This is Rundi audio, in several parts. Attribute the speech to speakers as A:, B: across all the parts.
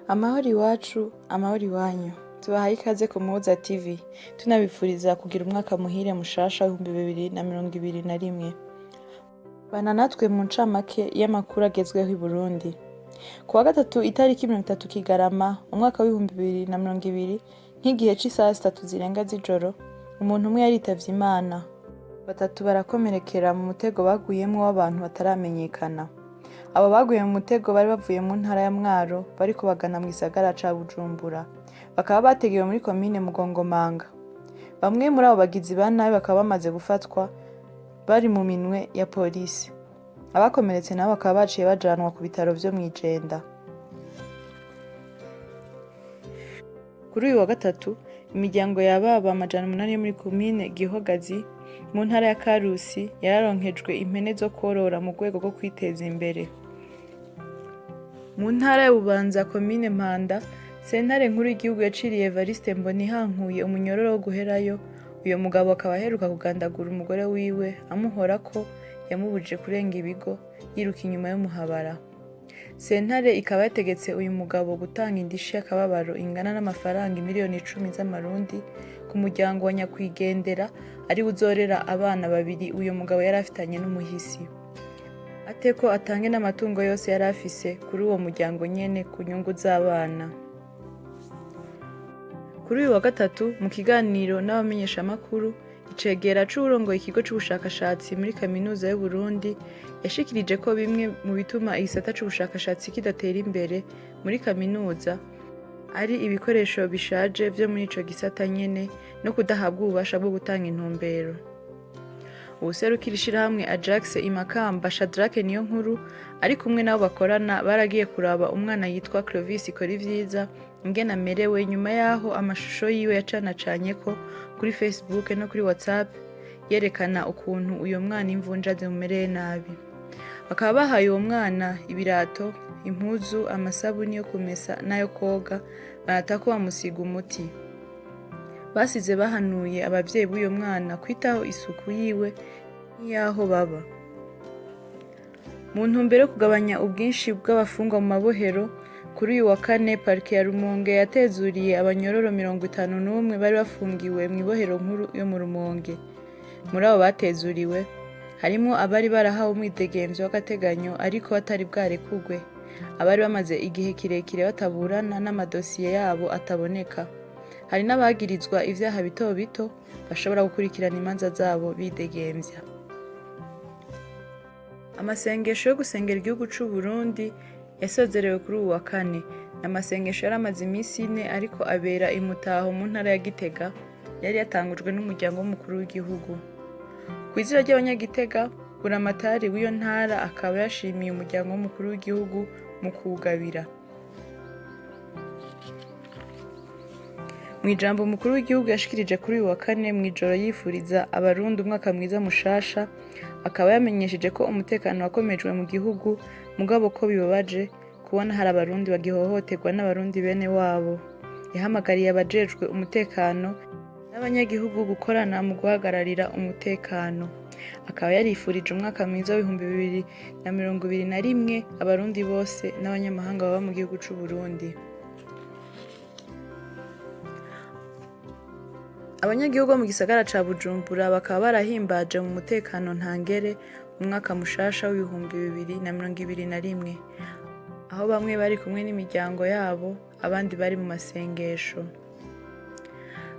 A: Amahoro iwacu, amahoro iwanyu. Tubahaye ikaze ku Muhuza TV, tunabifuriza kugira umwaka muhire mushasha w'ibihumbi 2021. Bana natwe mu ncamake y'amakuru agezweho i Burundi. Kuwa gatatu itariki 30 Kigarama, umwaka w'ibihumbi 2020, nk'igihe c'isaha 3 zirenga z'ijoro, umuntu umwe yaritavye Imana. Batatu barakomerekera mu mutego baguyemwo w'abantu bataramenyekana. Abo baguye mu mutego bari bavuye mu ntara ya Mwaro, bariko bagana mu gisagara ca Bujumbura. Bakaba bategewe muri komine Mugongomanga. Bamwe muri abo bagizi ba nabi bakaba bamaze gufatwa, bari mu minwe ya polisi. Abakomeretse nabo bakaba baciye bajanwa ku bitaro vyo mw'Ijenda. Kuri uyu wa gatatu, imiryango y'ababa 800 yo muri komine Gihogazi mu ntara ya Karusi yararonkejwe impene zo korora mu rwego rwo kwiteza imbere. Mu ntara ya Bubanza komine Mpanda, sentare nkuru y'igihugu yaciriye Evariste Mbonihankuye umunyororo wo guherayo. Uyo mugabo akaba aheruka kugandagura umugore wiwe amuhora ko yamubujije kurenga ibigo yiruka inyuma y'umuhabara. Sentare ikaba yategetse uyu mugabo gutanga indishi y'akababaro ingana n'amafaranga miliyoni 10 z'amarundi ku muryango wa nyakwigendera ari uzorera abana babiri uyo mugabo yari afitanye n'umuhisi. Ateko atange n'amatungo yose yari afise kuri uwo muryango nyene ku nyungu z'abana. Kuri uyu wa gatatu mu kiganiro n'abamenyesha makuru, icegera c'urongoye ikigo c'ubushakashatsi muri kaminuza y'u Burundi yashikirije ko bimwe mu bituma igisata c'ubushakashatsi kidatera imbere muri kaminuza ari ibikoresho bishaje vyo muri ico gisata nyene no kudahabwa ububasha bwo gutanga intumbero. Uwuserukira ishirahamwe Ajax Imakamba Shadrake Niyonkuru ari kumwe nabo bakorana baragiye kuraba umwana yitwa Clovis Ikorivyiza ingene amerewe nyuma yaho amashusho yiwe yacanacanyeko kuri Facebook no kuri WhatsApp yerekana ukuntu uyo mwana imvunja zimumereye nabi. Bakaba bahaye uwo mwana ibirato, impuzu, amasabuni yo kumesa nayo koga, banatako bamusiga umuti. Basize bahanuye abavyeyi b'uyo mwana kwitaho isuku yiwe n'iyaho baba. Mu ntumbero yo kugabanya ubwinshi bw'abafungwa mu mabohero, kuri uyu wa kane parike ya Rumonge yatezuriye abanyororo 51 bari bafungiwe mu ibohero nkuru yo mu Rumonge. Muri abo batezuriwe harimo abari barahawe umwidegemvyo w'agateganyo ariko batari bwarekugwe, abari bamaze igihe kirekire bataburana n'amadosiye yabo ataboneka. Hari n'abagirizwa ivyaha bito bito bashobora gukurikirana imanza zabo bidegemvya. Amasengesho yo gusengera igihugu c'u Burundi yasozerewe kuri uyu wa kane. Amasengesho yaramaze imisi 4 ariko abera imutaho mu ntara ya Gitega, yari yatangujwe n'umuryango w'umukuru w'igihugu. Kw'izina ry'abanyagitega, buramatari w'iyo ntara akaba yashimiye umuryango w'umukuru w'igihugu mu kuwugabira. Mw'ijambo umukuru w'igihugu yashikirije kuri uyu wa kane mw'ijoro yifuriza abarundi umwaka mwiza mushasha, akaba yamenyesheje ko umutekano wakomejwe mu gihugu, mugabo ko bibabaje kubona hari abarundi bagihohoterwa n'abarundi bene wabo. Yahamagariye abajejwe umutekano n'abanyagihugu gukorana mu guhagararira umutekano. Akaba yarifurije umwaka mwiza w'2021 abarundi bose n'abanyamahanga baba mu gihugu c'u Burundi. Abanyagihugu mu gisagara ca Bujumbura bakaba barahimbaje mu mutekano ntangere umwaka mushasha w'2021, aho bamwe bari kumwe n'imiryango yabo, abandi bari mu masengesho.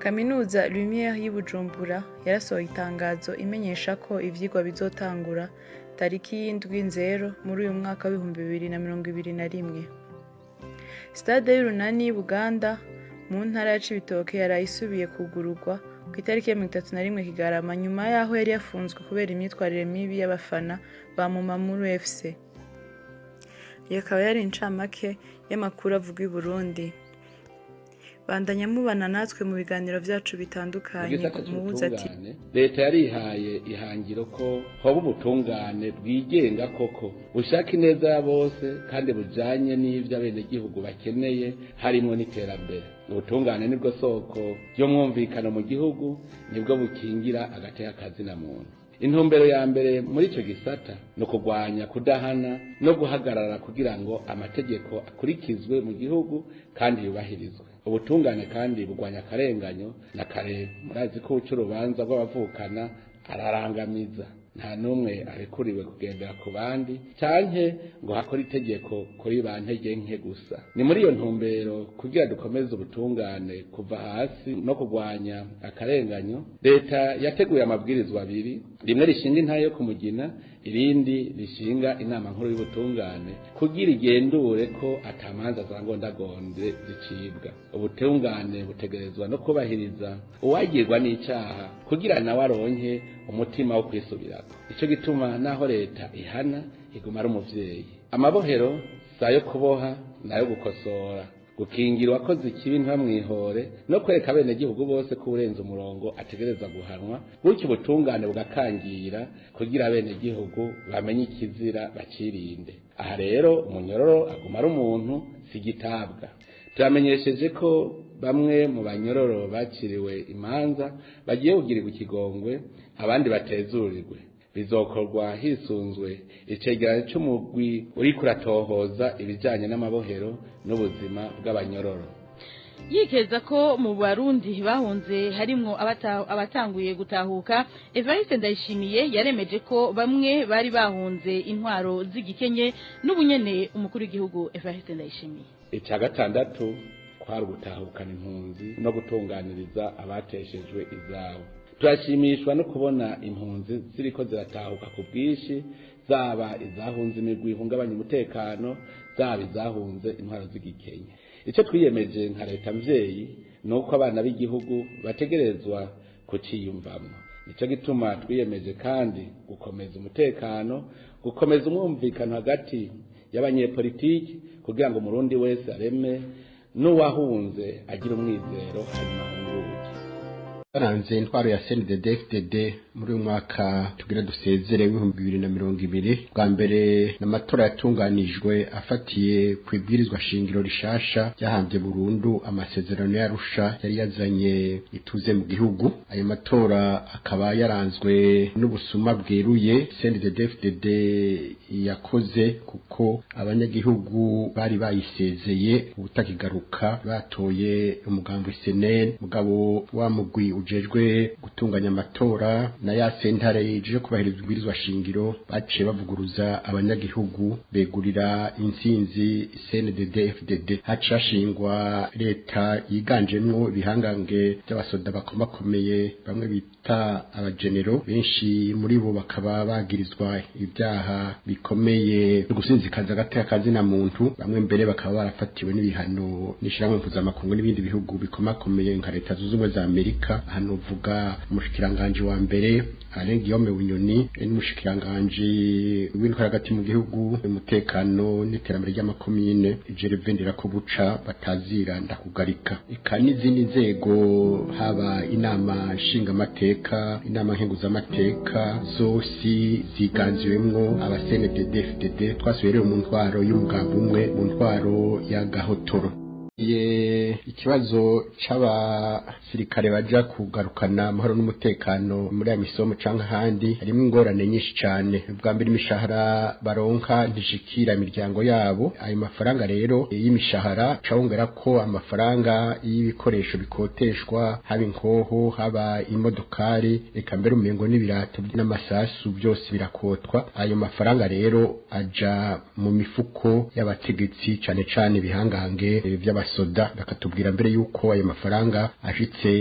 A: Kaminuza Lumière y'i Bujumbura yarasohoye itangazo imenyesha ko ivyigwa bizotangura tariki y'7 muri uyu mwaka w'2021. Stade y'Urunani y'i Buganda mu ntara ya Cibitoke yarayisubiye kugururwa ku itariki ya 31 Kigarama nyuma yaho yari yafunzwe kubera imyitwarire mibi y'abafana ba Mumamuru FC. Yakaba yari incamake y'amakuru avuga i Burundi. Bandanya mubana natwe mu biganiro vyacu bitandukanye ku Muhuza ati
B: leta yarihaye ihangiro ko hoba ubutungane bwigenga koko bushaka ineza ya bose kandi bujanye n'ivyo abenegihugu bakeneye harimo n'iterambere. Ubutungane nibwo soko ryo mwumvikano mu gihugu, nibwo bukingira agateka kazina muntu. intumbero ya mbere muri ico gisata no kugwanya kudahana no guhagarara kugira ngo amategeko akurikizwe mu gihugu kandi yubahirizwe. Ubutungane kandi bugwanya akarenganyo na kare murazi ko urubanza rw'abavukana ararangamiza, nta numwe arekuriwe kugendera ku bandi canke ngo hakore itegeko kuri ba ntege nke gusa. Ni muri iyo ntumbero kugira dukomeze ubutungane kuva hasi no kugwanya akarenganyo, leta yateguye amabwirizwa abiri, rimwe rishinga intahe yo kumugina, irindi rishinga inama nkuru y'ubutungane kugira igendure ko atamanza za ngondagonde zicibwa. Ubutungane butegerezwa no kubahiriza uwagirwa n'icaha kugira nawe aronke umutima wo kwisubirako. Ico gituma naho leta ihana iguma ari umuvyeyi. Amabohero sayo kuboha nayo gukosora, gukingira uwakoze ikibi ntamwihore no kwereka bene gihugu bose ko urenze umurongo ategereza guhanwa, gutyo ubutungane bugakangira kugira bene gihugu bamenye ikizira bacirinde. Aha rero umunyororo aguma ari umuntu sigitabwa. Turamenyesheje ko bamwe mu banyororo baciriwe imanza bagiye kugirirwa ikigongwe, abandi batezurirwe. Bizokorwa hisunzwe icegeranyo c'umugwi uriko uratohoza ibijanye n'amabohero n'ubuzima bw'abanyororo.
C: Yikeza ko mu Barundi bahunze harimwo abatanguye gutahuka, Evariste Ndayishimiye yaremeje ko bamwe bari bahunze intwaro z'igikenye n'ubunyene umukuru w'igihugu Evariste Ndayishimiye.
B: Ica gatandatu kwari gutahukana impunzi no gutunganiriza abateshejwe izabo. Turashimishwa no kubona impunzi ziriko ziratahuka ku bwishi, zaba izahunze imigwi ihungabanya umutekano, zaba izahunze intwaro z'igikenye. Ico twiyemeje nka leta mvyeyi nuko abana b'igihugu bategerezwa kuciyumvamwo. Nico gituma twiyemeje kandi gukomeza umutekano, gukomeza umwumvikano hagati y'abanyepolitiki kugira ngo umurundi wese areme n'uwahunze agira umwizero hanyuma ahunguke.
D: Baranze intwaro ya CNDD-FDD muri mwaka tugira dusezere w'ibihumbi 2020 bwa mbere n'amatora yatunganijwe afatiye kwibwirizwa shingiro rishasha ryahambye burundu amasezerano y'Arusha yari yazanye ituze mu gihugu. Ayo matora akaba yaranzwe n'ubusuma bweruye CNDD-FDD yakoze kuko abanyagihugu bari bayisezeye ubutakigaruka batoye umugambi SNL mugabo wa mugwi ujejwe gutunganya amatora na ya sentare ije kubahiriza ubwirizwa shingiro baciye bavuguruza abanyagihugu begurira insinzi CNDD-FDD. Hacashingwa leta yiganjemwo ibihangange by'abasoda bakomakomeye bamwe bita abagenero, benshi muri bo bakaba bagirizwa ibyaha bikomeye no gusinzikaza agateka kazina muntu, bamwe mbere bakaba barafatiwe n'ibihano n'ishiramwe mpuzamakungu n'ibindi bihugu bikomakomeye nka leta zunze ubumwe za Amerika. Hano vuga umushikiranganje wa mbere Alain Guillaume Bunyoni n'umushikiranganje w'intwara hagati mu gihugu umutekano n'iterambere ry'amakomine Gervais Ndirakobuca batazira ndakugarika. Eka n'izindi nzego haba inama nshinga amateka, inama nkenguzamateka zose ziganziwemwo aba CNDD-FDD. Twasubiye mu ntwaro y'umugambi umwe, mu ntwaro ya Gahotoro. Ikibazo c'abasirikare baja kugarukana amahoro n'umutekano muri ya misomo canke handi harimo ingorane nyinshi cane. Bwa mbere imishahara baronka ntishikira imiryango yabo. Ayo mafaranga rero y'imishahara cawongera ko amafaranga y'ibikoresho bikoteshwa, haba inkoho, haba imodokari, eka mbere umengo n'ibirato n'amasasu byose birakotwa. Ayo mafaranga rero aja mu mifuko y'abategetsi cane cane bihangange by'abasoda. Bakatubwira mbere yuko ayo mafaranga ashitse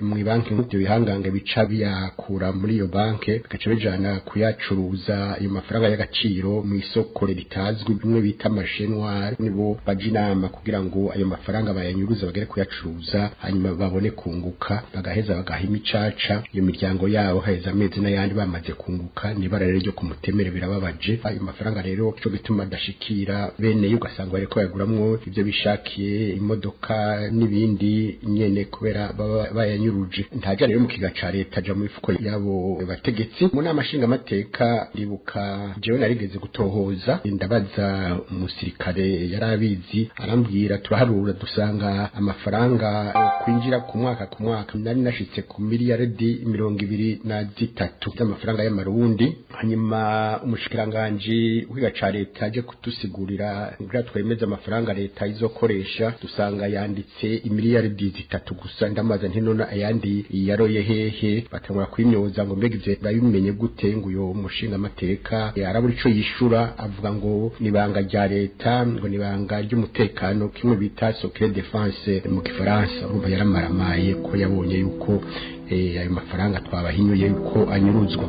D: mu banki nk'ibyo bihangange bica biyakura muri iyo banki bikaca bijana kuyacuruza ayo mafaranga y'agaciro mu isoko ritazwi bimwe bita amashenwari. Nibo baje inama kugira ngo ayo mafaranga bayanyuruza bagere kuyacuruza hanyuma babone kunguka, bagaheza bagaha imicaca iyo miryango yabo haheza amezi n'ayandi bamaze kunguka. Nibara rero ryo kumutemere birababaje. Ayo mafaranga rero cyo gituma adashikira bene yo ugasanga bariko bayaguramwo ibyo bishakiye imodoka n'ibindi nyene kubera baba bayanyuruje ntaja rero mu kiga ca leta aja mu mifuko yabo bategetsi mu nama nshinga amateka ndibuka jewe narigeze gutohoza ndabaza umusirikare yarabizi arambwira turaharura dusanga amafaranga kwinjira ku mwaka nari nashitse ku miliyaridi 23 z'amafaranga y'amarundi hanyuma umushikiranganje wiga ca leta aje kutusigurira ngira twemeza amafaranga leta izokoresha dusanga yanditse imiliyaridi 3 gusa ndamaza ntinona ayandi yaroye hehe batangura kwimyoza ngo mbega ivyo babimenye gute ngo uyo mushinga amateka arabura ico yishura avuga ngo nibanga rya leta ngo nibanga ry'umutekano kimwe bita secret défense mu Gifaransa urumva yaramaramaye ko yabonye yuko ayo mafaranga twabahinyuye yuko anyuruzwa